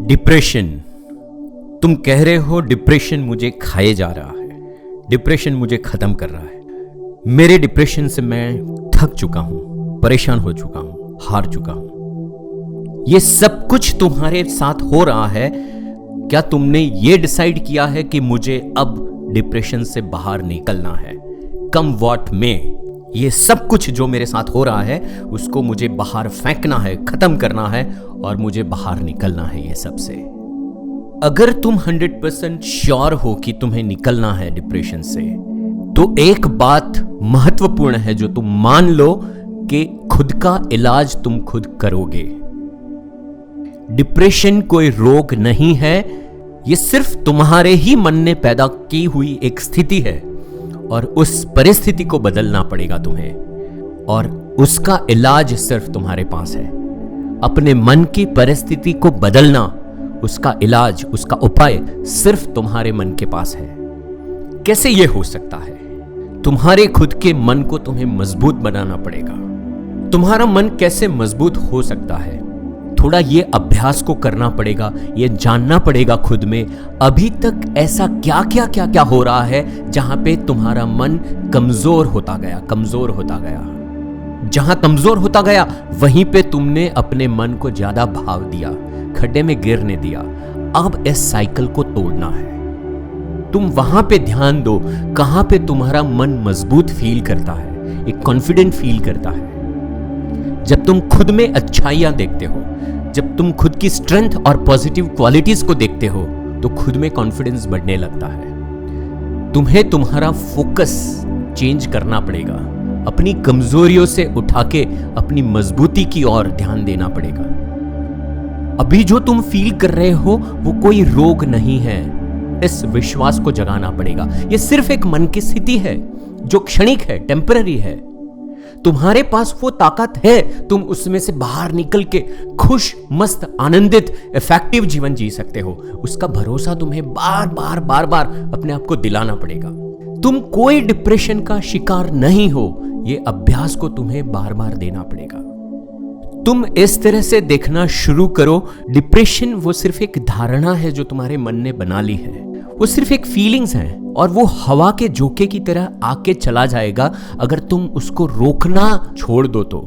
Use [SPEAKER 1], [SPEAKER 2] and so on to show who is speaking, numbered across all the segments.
[SPEAKER 1] Depression. तुम कह रहे हो डिप्रेशन मुझे खाए जा रहा है, डिप्रेशन मुझे खत्म कर रहा है। मेरे डिप्रेशन से मैं थक चुका हूं, परेशान हो चुका हूं, हार चुका हूं। ये सब कुछ तुम्हारे साथ हो रहा है। क्या तुमने ये डिसाइड किया है कि मुझे अब डिप्रेशन से बाहर निकलना है? कम वॉट में ये सब कुछ जो मेरे साथ हो रहा है उसको मुझे बाहर फेंकना है, खत्म करना है और मुझे बाहर निकलना है ये सब से। अगर तुम 100% श्योर हो कि तुम्हें निकलना है डिप्रेशन से, तो एक बात महत्वपूर्ण है जो तुम मान लो कि खुद का इलाज तुम खुद करोगे। डिप्रेशन कोई रोग नहीं है, ये सिर्फ तुम्हारे ही मन ने पैदा की हुई एक स्थिति है और उस परिस्थिति को बदलना पड़ेगा तुम्हें, और उसका इलाज सिर्फ तुम्हारे पास है। अपने मन की परिस्थिति को बदलना, उसका इलाज, उसका उपाय सिर्फ तुम्हारे मन के पास है। कैसे यह हो सकता है? तुम्हारे खुद के मन को तुम्हें मजबूत बनाना पड़ेगा। तुम्हारा मन कैसे मजबूत हो सकता है? थोड़ा ये अभ्यास को करना पड़ेगा, ये जानना पड़ेगा खुद में अभी तक ऐसा क्या क्या क्या क्या हो रहा है जहां पे तुम्हारा मन कमजोर होता गया, कमजोर होता गया। जहां कमजोर होता गया वहीं पे तुमने अपने मन को ज्यादा भाव दिया, खड्डे में गिरने दिया। अब इस साइकिल को तोड़ना है। तुम वहां पे ध्यान दो कहां पे तुम्हारा मन मजबूत फील करता है, एक कॉन्फिडेंट फील करता है। जब तुम खुद में अच्छाइयां देखते हो, जब तुम खुद की स्ट्रेंथ और पॉजिटिव क्वालिटीज को देखते हो, तो खुद में कॉन्फिडेंस बढ़ने लगता है। तुम्हें तुम्हारा फोकस चेंज करना पड़ेगा। अपनी कमजोरियों से उठा के अपनी मजबूती की ओर ध्यान देना पड़ेगा। अभी जो तुम फील कर रहे हो वो कोई रोग नहीं है, इस विश्वास को जगाना पड़ेगा। यह सिर्फ एक मन की स्थिति है जो क्षणिक है, टेम्पररी है। तुम्हारे पास वो ताकत है, तुम उसमें से बाहर निकल के खुश, मस्त, आनंदित, इफेक्टिव जीवन जी सकते हो। उसका भरोसा तुम्हें बार बार बार बार अपने आप को दिलाना पड़ेगा। तुम कोई डिप्रेशन का शिकार नहीं हो, ये अभ्यास को तुम्हें बार बार देना पड़ेगा। तुम इस तरह से देखना शुरू करो, डिप्रेशन वो सिर्फ एक धारणा है जो तुम्हारे मन ने बना ली है। वो सिर्फ एक फीलिंग्स है और वो हवा के झोंके की तरह आके चला जाएगा अगर तुम उसको रोकना छोड़ दो तो।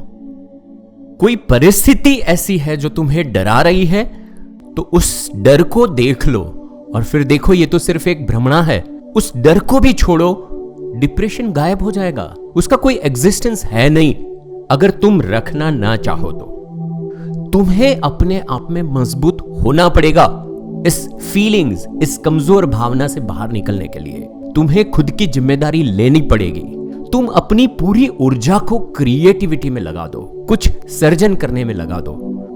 [SPEAKER 1] कोई परिस्थिति ऐसी है जो तुम्हें डरा रही है, तो उस डर को देख लो और फिर देखो ये तो सिर्फ एक भ्रमणा है। उस डर को भी छोड़ो, डिप्रेशन गायब हो जाएगा। उसका कोई एग्जिस्टेंस है नहीं अगर तुम रखना ना चाहो तो। तुम्हें अपने आप में मजबूत होना पड़ेगा इस फीलिंग्स, इस कमजोर भावना से बाहर निकलने के लिए। तुम्हें खुद की जिम्मेदारी लेनी पड़ेगी। तुम अपनी पूरी ऊर्जा को क्रिएटिविटी में लगा दो, कुछ सर्जन करने में लगा दो।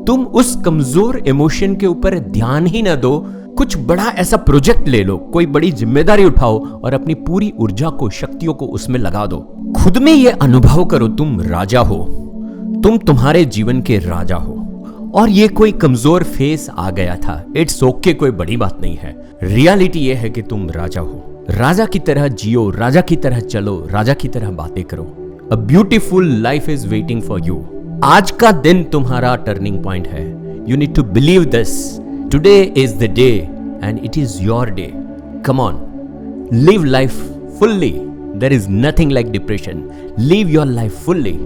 [SPEAKER 1] तुम उस कमजोर इमोशन के ऊपर ध्यान ही ना दो, कुछ बड़ा ऐसा प्रोजेक्ट ले लो, कोई बड़ी जिम्मेदारी उठाओ और अपनी पूरी ऊर्जा को, शक्तियों को उसमें लगा दो। खुद में यह अनुभव करो तुम राजा हो, तुम तुम्हारे जीवन के राजा हो और ये कोई कमजोर फेस आ गया था, इट्स ओके, कोई बड़ी बात नहीं है। रियलिटी ये है कि तुम राजा हो। राजा की तरह जियो, राजा की तरह चलो, राजा की तरह बातें करो। A beautiful life is waiting for you. आज का दिन तुम्हारा टर्निंग पॉइंट है। You need to believe this. Today is the day and it is your day. Come on, live life fully. There is nothing like depression. Live your life fully.